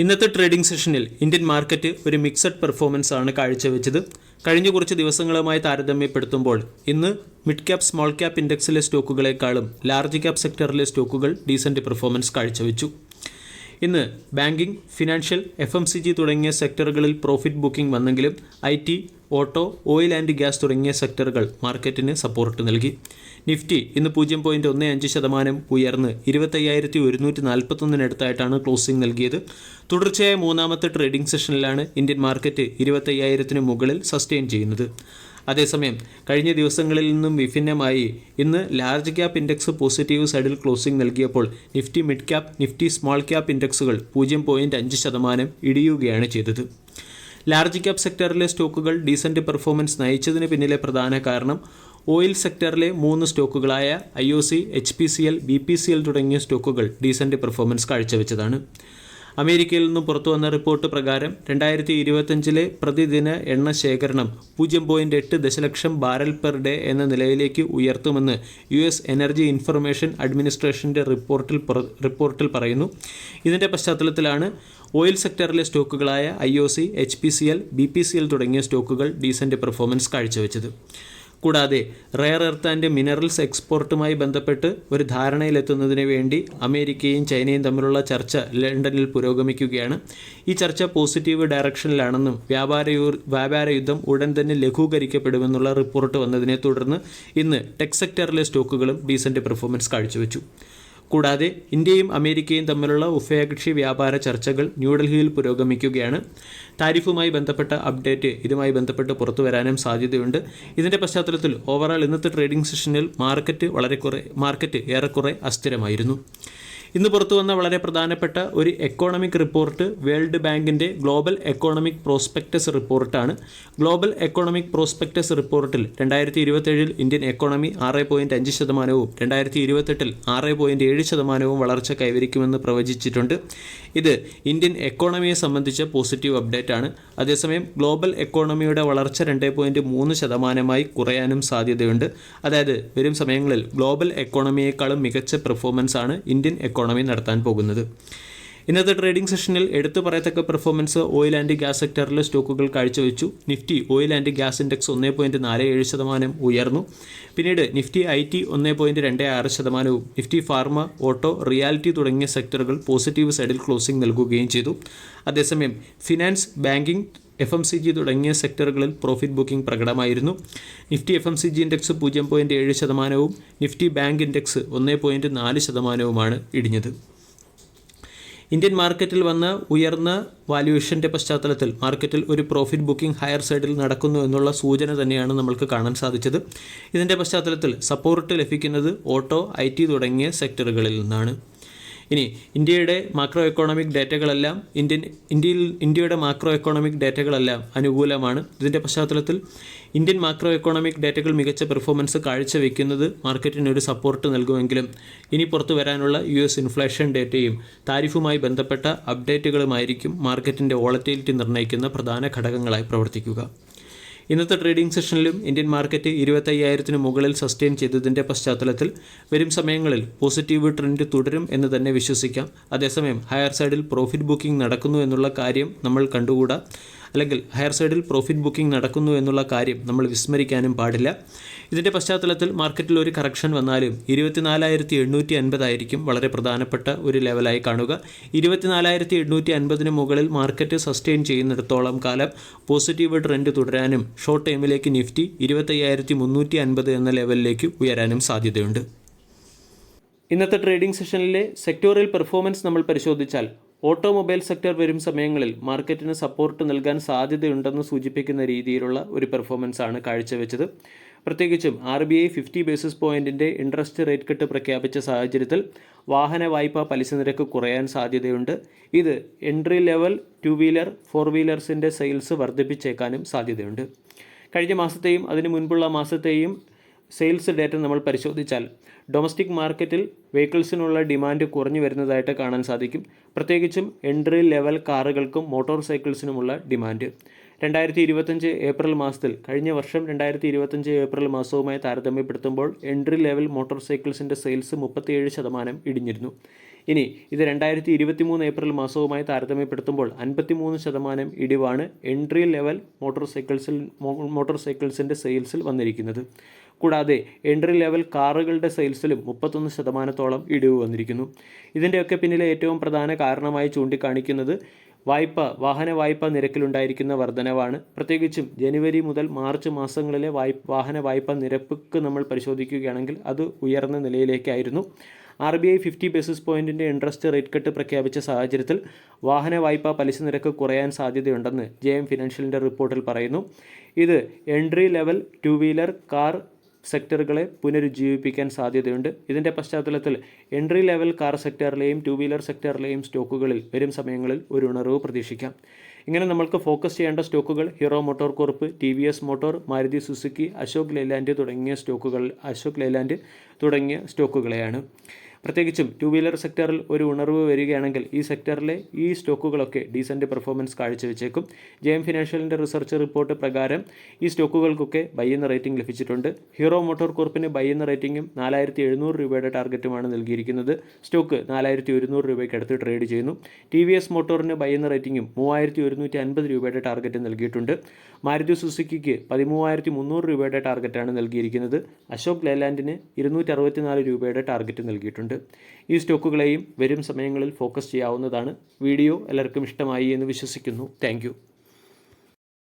ഇന്നത്തെ ട്രേഡിംഗ് സെഷനിൽ Indian market ഒരു മിക്സഡ് പെർഫോമൻസ് ആണ് കാഴ്ചവെച്ചത്. കഴിഞ്ഞ കുറച്ച് ദിവസങ്ങളുമായി താരതമ്യപ്പെടുത്തുമ്പോൾ ഇന്ന് മിഡ് ക്യാപ് സ്മോൾ ക്യാപ് ഇൻഡെക്സിലെ സ്റ്റോക്കുകളെക്കാളും ലാർജ് ക്യാപ് സെക്ടറിലെ സ്റ്റോക്കുകൾ ഡീസൻറ്റ് പെർഫോമൻസ് കാഴ്ചവെച്ചു. ഇന്ന് ബാങ്കിംഗ്, ഫിനാൻഷ്യൽ, FMCG തുടങ്ങിയ സെക്ടറുകളിൽ പ്രോഫിറ്റ് ബുക്കിംഗ് വന്നെങ്കിലും IT, auto, oil and gas തുടങ്ങിയ സെക്ടറുകൾ മാർക്കറ്റിന് സപ്പോർട്ട് നൽകി. നിഫ്റ്റി ഇന്ന് 0.15% ഉയർന്ന് 25,141 ക്ലോസിംഗ് നൽകിയത്. തുടർച്ചയായ മൂന്നാമത്തെ ട്രേഡിംഗ് സെഷനിലാണ് ഇന്ത്യൻ മാർക്കറ്റ് 25,000 മുകളിൽ സസ്റ്റെയിൻ ചെയ്യുന്നത്. അതേസമയം കഴിഞ്ഞ ദിവസങ്ങളിൽ നിന്നും വിഭിന്നമായി ഇന്ന് ലാർജ് ക്യാപ് ഇൻഡെക്സ് പോസിറ്റീവ് സൈഡിൽ ക്ലോസിംഗ് നൽകിയപ്പോൾ Nifty mid cap, Nifty small cap ഇൻഡെക്സുകൾ 0.5% ഇടിയുകയാണ് ചെയ്തത്. ലാർജ് ക്യാപ് സെക്ടറിലെ സ്റ്റോക്കുകൾ ഡീസൻറ്റ് പെർഫോമൻസ് നയിച്ചതിന് പിന്നിലെ പ്രധാന കാരണം ഓയിൽ സെക്ടറിലെ 3 സ്റ്റോക്കുകളായ IOC, HPCL, BPCL തുടങ്ങിയ സ്റ്റോക്കുകൾ ഡീസൻറ്റ് പെർഫോമൻസ് കാഴ്ചവെച്ചതാണ്. അമേരിക്കയിൽ നിന്നും പുറത്തുവന്ന റിപ്പോർട്ട് പ്രകാരം 2025 പ്രതിദിന എണ്ണ ശേഖരണം 0.8 ദശലക്ഷം ബാരൽ പെർ ഡേ എന്ന നിലയിലേക്ക് ഉയർത്തുമെന്ന് US എനർജി ഇൻഫർമേഷൻ അഡ്മിനിസ്ട്രേഷൻ്റെ റിപ്പോർട്ടിൽ പറയുന്നു. ഇതിൻ്റെ പശ്ചാത്തലത്തിലാണ് ഓയിൽ സെക്ടറിലെ സ്റ്റോക്കുകളായ IOC, HPCL, BPCL തുടങ്ങിയ സ്റ്റോക്കുകൾ ഡീസൻറ്റ് പെർഫോമൻസ് കാഴ്ചവെച്ചത്. കൂടാതെ റെയർ എർത്ത് ആൻഡ് മിനറൽസ് എക്സ്പോർട്ടുമായി ബന്ധപ്പെട്ട് ഒരു ധാരണയിലെത്തുന്നതിന് വേണ്ടി അമേരിക്കയും ചൈനയും തമ്മിലുള്ള ചർച്ച ലണ്ടനിൽ പുരോഗമിക്കുകയാണ്. ഈ ചർച്ച പോസിറ്റീവ് ഡയറക്ഷനിലാണെന്നും വ്യാപാര യുദ്ധം ഉടൻ തന്നെ ലഘൂകരിക്കപ്പെടുമെന്നുള്ള റിപ്പോർട്ട് വന്നതിനെ തുടർന്ന് ഇന്ന് ടെക് സെക്ടറിലെ സ്റ്റോക്കുകളും ഡീസൻറ്റ് പെർഫോമൻസ് കാഴ്ചവെച്ചു. കൂടാതെ ഇന്ത്യയും അമേരിക്കയും തമ്മിലുള്ള ഉഭയകക്ഷി വ്യാപാര ചർച്ചകൾ ന്യൂഡൽഹിയിൽ പുരോഗമിക്കുകയാണ്. താരിഫുമായി ബന്ധപ്പെട്ട അപ്ഡേറ്റ് ഇതുമായി ബന്ധപ്പെട്ട് പുറത്തു വരാനും സാധ്യതയുണ്ട്. ഇതിൻ്റെ പശ്ചാത്തലത്തിൽ ഓവറാൾ ഇന്നത്തെ ട്രേഡിംഗ് സെഷനിൽ മാർക്കറ്റ് ഏറെക്കുറെ അസ്ഥിരമായിരുന്നു. ഇന്ന് പുറത്തു വന്ന വളരെ പ്രധാനപ്പെട്ട ഒരു എക്കോണമിക് റിപ്പോർട്ട് വേൾഡ് ബാങ്കിൻ്റെ ഗ്ലോബൽ എക്കോണമിക് പ്രോസ്പെക്ടസ് റിപ്പോർട്ടാണ്. ഗ്ലോബൽ എക്കോണമിക് പ്രോസ്പെക്ടസ് റിപ്പോർട്ടിൽ 2027 ഇന്ത്യൻ എക്കോണമി 6.5%, 2028 6.7% വളർച്ച കൈവരിക്കുമെന്ന് പ്രവചിച്ചിട്ടുണ്ട്. ഇത് ഇന്ത്യൻ എക്കോണമിയെ സംബന്ധിച്ച പോസിറ്റീവ് അപ്ഡേറ്റ് ആണ്. അതേസമയം ഗ്ലോബൽ എക്കോണമിയുടെ വളർച്ച 2.3% കുറയാനും സാധ്യതയുണ്ട്. അതായത് വരും സമയങ്ങളിൽ ഗ്ലോബൽ എക്കോണമിയേക്കാളും മികച്ച പെർഫോമൻസ് ആണ് ഇന്ത്യൻ എക്കോണമി നടത്താൻ പോകുന്നത്. ഇന്നത്തെ ട്രേഡിംഗ് സെഷനിൽ എടുത്തു പറയത്തക്ക പെർഫോമൻസ് ഓയിൽ ആൻഡ് ഗ്യാസ് സെക്ടറിലെ സ്റ്റോക്കുകൾ കാഴ്ചവെച്ചു. Nifty oil and gas index 1.47% ഉയർന്നു. പിന്നീട് Nifty IT 1.26%, Nifty pharma, auto, reality തുടങ്ങിയ സെക്ടറുകൾ പോസിറ്റീവ് സൈഡിൽ ക്ലോസിംഗ് നൽകുകയും ചെയ്തു. അതേസമയം ഫിനാൻസ്, ബാങ്കിംഗ്, FMCG തുടങ്ങിയ സെക്ടറുകളിൽ പ്രോഫിറ്റ് ബുക്കിംഗ് പ്രകടമായിരുന്നു. Nifty FMCG index 0.7%, Nifty bank index 1.4% ഇടിഞ്ഞത്. ഇന്ത്യൻ മാർക്കറ്റിൽ വന്ന ഉയർന്ന വാല്യുവേഷൻ്റെ പശ്ചാത്തലത്തിൽ മാർക്കറ്റിൽ ഒരു പ്രോഫിറ്റ് ബുക്കിംഗ് ഹയർ സൈഡിൽ നടക്കുന്നു എന്നുള്ള സൂചന തന്നെയാണ് നമ്മൾക്ക് കാണാൻ സാധിച്ചത്. ഇതിൻ്റെ പശ്ചാത്തലത്തിൽ സപ്പോർട്ട് ലഭിക്കുന്നത് ഓട്ടോ, IT തുടങ്ങിയ സെക്ടറുകളിൽ നിന്നാണ്. ഇനി ഇന്ത്യയുടെ മാക്രോ എക്കോണമിക് ഡേറ്റകളെല്ലാം അനുകൂലമാണ്. ഇതിൻ്റെ പശ്ചാത്തലത്തിൽ ഇന്ത്യൻ മാക്രോ എക്കോണമിക് ഡേറ്റകൾ മികച്ച പെർഫോമൻസ് കാഴ്ചവെക്കുന്നത് മാർക്കറ്റിന് ഒരു സപ്പോർട്ട് നൽകുമെങ്കിലും ഇനി പുറത്തു വരാനുള്ള US ഇൻഫ്ലേഷൻ ഡേറ്റയും താരിഫുമായി ബന്ധപ്പെട്ട അപ്ഡേറ്റുകളുമായിരിക്കും മാർക്കറ്റിൻ്റെ വോളറ്റിലിറ്റി നിർണ്ണയിക്കുന്ന പ്രധാന ഘടകങ്ങളായി പ്രവർത്തിക്കുക. ഇന്നത്തെ ട്രേഡിംഗ് സെഷനിലും ഇന്ത്യൻ മാർക്കറ്റ് 25,000 മുകളിൽ സസ്റ്റെയിൻ ചെയ്തതിൻ്റെ പശ്ചാത്തലത്തിൽ വരും സമയങ്ങളിൽ പോസിറ്റീവ് ട്രെൻഡ് തുടരും എന്ന് തന്നെ വിശ്വസിക്കാം. അതേസമയം ഹയർ സൈഡിൽ പ്രോഫിറ്റ് ബുക്കിംഗ് നടക്കുന്നു എന്നുള്ള കാര്യം നമ്മൾ വിസ്മരിക്കാനും പാടില്ല. ഇതിൻ്റെ പശ്ചാത്തലത്തിൽ മാർക്കറ്റിൽ ഒരു കറക്ഷൻ വന്നാലും 24,850 ആയിരിക്കും വളരെ പ്രധാനപ്പെട്ട ഒരു ലെവലായി കാണുക. 24,850 മുകളിൽ മാർക്കറ്റ് സസ്റ്റെയിൻ ചെയ്യുന്നിടത്തോളം കാലം പോസിറ്റീവ് ട്രെൻഡ് തുടരാനും ഷോർട്ട് ടൈമിലേക്ക് നിഫ്റ്റി 25,350 എന്ന ലെവലിലേക്ക് ഉയരാനും സാധ്യതയുണ്ട്. ഇന്നത്തെ ട്രേഡിംഗ് സെഷനിലെ സെക്ടോറിയൽ പെർഫോമൻസ് നമ്മൾ പരിശോധിച്ചാൽ ഓട്ടോമൊബൈൽ സെക്ടർ വരും സമയങ്ങളിൽ മാർക്കറ്റിന് സപ്പോർട്ട് നൽകാൻ സാധ്യതയുണ്ടെന്ന് സൂചിപ്പിക്കുന്ന രീതിയിലുള്ള ഒരു പെർഫോമൻസ് ആണ് കാഴ്ചവെച്ചത്. പ്രത്യേകിച്ചും RBI 50 ബേസിസ് പോയിൻറ്റിൻ്റെ ഇൻട്രസ്റ്റ് റേറ്റ് കട്ട് പ്രഖ്യാപിച്ച സാഹചര്യത്തിൽ വാഹന വായ്പ പലിശ നിരക്ക് കുറയാൻ സാധ്യതയുണ്ട്. ഇത് എൻട്രി ലെവൽ 2 വീലർ 4 വീലേഴ്സിൻ്റെ സെയിൽസ് വർദ്ധിപ്പിച്ചേക്കാനും സാധ്യതയുണ്ട്. കഴിഞ്ഞ മാസത്തെയും അതിനു മുൻപുള്ള മാസത്തെയും സെയിൽസ് ഡേറ്റ നമ്മൾ പരിശോധിച്ചാൽ ഡൊമസ്റ്റിക് മാർക്കറ്റിൽ വെഹിക്കിൾസിനുള്ള ഡിമാൻഡ് കുറഞ്ഞു വരുന്നതായിട്ട് കാണാൻ സാധിക്കും. പ്രത്യേകിച്ചും എൻട്രി ലെവൽ കാറുകൾക്കും മോട്ടോർ സൈക്കിൾസിനുമുള്ള ഡിമാൻഡ് 2025 ഏപ്രിൽ മാസത്തിൽ കഴിഞ്ഞ വർഷം 2025 ഏപ്രിൽ മാസവുമായി താരതമ്യപ്പെടുത്തുമ്പോൾ എൻട്രി ലെവൽ മോട്ടോർ സൈക്കിൾസിൻ്റെ സെയിൽസ് 37% ഇടിഞ്ഞിരുന്നു. ഇനി ഇത് 2023 ഏപ്രിൽ മാസവുമായി താരതമ്യപ്പെടുത്തുമ്പോൾ 53% ഇടിവാണ് എൻട്രി ലെവൽ മോട്ടോർ സൈക്കിൾസിൻ്റെ സെയിൽസിൽ വന്നിരിക്കുന്നത്. കൂടാതെ എൻട്രി ലെവൽ കാറുകളുടെ സെയിൽസിലും 31% ഇടിവ് വന്നിരിക്കുന്നു. ഇതിൻ്റെയൊക്കെ പിന്നിലെ ഏറ്റവും പ്രധാന കാരണമായി ചൂണ്ടിക്കാണിക്കുന്നത് വാഹന വായ്പാ നിരക്കിലുണ്ടായിരിക്കുന്ന വർധനവാണ്. പ്രത്യേകിച്ചും ജനുവരി മുതൽ മാർച്ച് മാസങ്ങളിലെ വാഹന വായ്പാ നിരക്ക് നമ്മൾ പരിശോധിക്കുകയാണെങ്കിൽ അത് ഉയർന്ന നിലയിലേക്കായിരുന്നു. RBI 50 ബേസിസ് പോയിൻറ്റിൻ്റെ ഇൻട്രസ്റ്റ് റേറ്റ് കട്ട് പ്രഖ്യാപിച്ച സാഹചര്യത്തിൽ വാഹന വായ്പാ പലിശ നിരക്ക് കുറയാൻ സാധ്യതയുണ്ടെന്ന് JM ഫിനാൻഷ്യലിൻ്റെ റിപ്പോർട്ടിൽ പറയുന്നു. ഇത് എൻട്രി ലെവൽ 2 വീലർ കാർ സെക്ടറുകളെ പുനരുജ്ജീവിപ്പിക്കാൻ സാധ്യതയുണ്ട്. ഇതിൻ്റെ പശ്ചാത്തലത്തിൽ എൻട്രി ലെവൽ കാർ സെക്ടറിലെയും 2 വീലർ സെക്ടറിലെയും സ്റ്റോക്കുകളിൽ വരും സമയങ്ങളിൽ ഒരു ഉണർവ് പ്രതീക്ഷിക്കാം. ഇങ്ങനെ നമ്മൾക്ക് ഫോക്കസ് ചെയ്യേണ്ട സ്റ്റോക്കുകൾ Hero Motor Corp, TVS Motor, Maruti Suzuki, Ashok Leyland തുടങ്ങിയ സ്റ്റോക്കുകളെയാണ്. പ്രത്യേകിച്ചും 2 വീലർ സെക്ടറിൽ ഒരു ഉണർവ് വരികയാണെങ്കിൽ ഈ സെക്ടറിലെ ഈ സ്റ്റോക്കുകളൊക്കെ ഡീസൻറ്റ് പെർഫോമൻസ് കാഴ്ചവെച്ചേക്കും. JM ഫിനാൻഷ്യലിൻ്റെ റിസർച്ച് റിപ്പോർട്ട് പ്രകാരം ഈ സ്റ്റോക്കുകൾക്കൊക്കെ ബൈ എന്ന റേറ്റിംഗ് ലഭിച്ചിട്ടുണ്ട്. ഹീറോ മോട്ടോർ കോർപ്പിന് ബൈ എന്ന റേറ്റിംഗും 4700 രൂപയുടെ ടാർഗറ്റുമാണ് നൽകിയിരിക്കുന്നത്. സ്റ്റോക്ക് 4100 രൂപയ്ക്ക് അടുത്ത് ട്രേഡ് ചെയ്യുന്നു. TVS മോട്ടോറിന് ബൈ എന്ന റേറ്റിംഗും 3150 രൂപയുടെ ടാർഗറ്റ് നൽകിയിട്ടുണ്ട്. മാരുതി സുസുക്കിക്ക് 13300 രൂപയുടെ ടാർഗറ്റാണ് നൽകിയിരിക്കുന്നത്. അശോക് ലെയ്ലാൻഡിന് 264 രൂപയുടെ ടാർഗറ്റ് നൽകിയിട്ടുണ്ട്. ഈ സ്റ്റോക്കുകളെയും വരും സമയങ്ങളിൽ ഫോക്കസ് ചെയ്യാവുന്നതാണ്. വീഡിയോ എല്ലാവർക്കും ഇഷ്ടമായി എന്ന് വിശ്വസിക്കുന്നു. താങ്ക്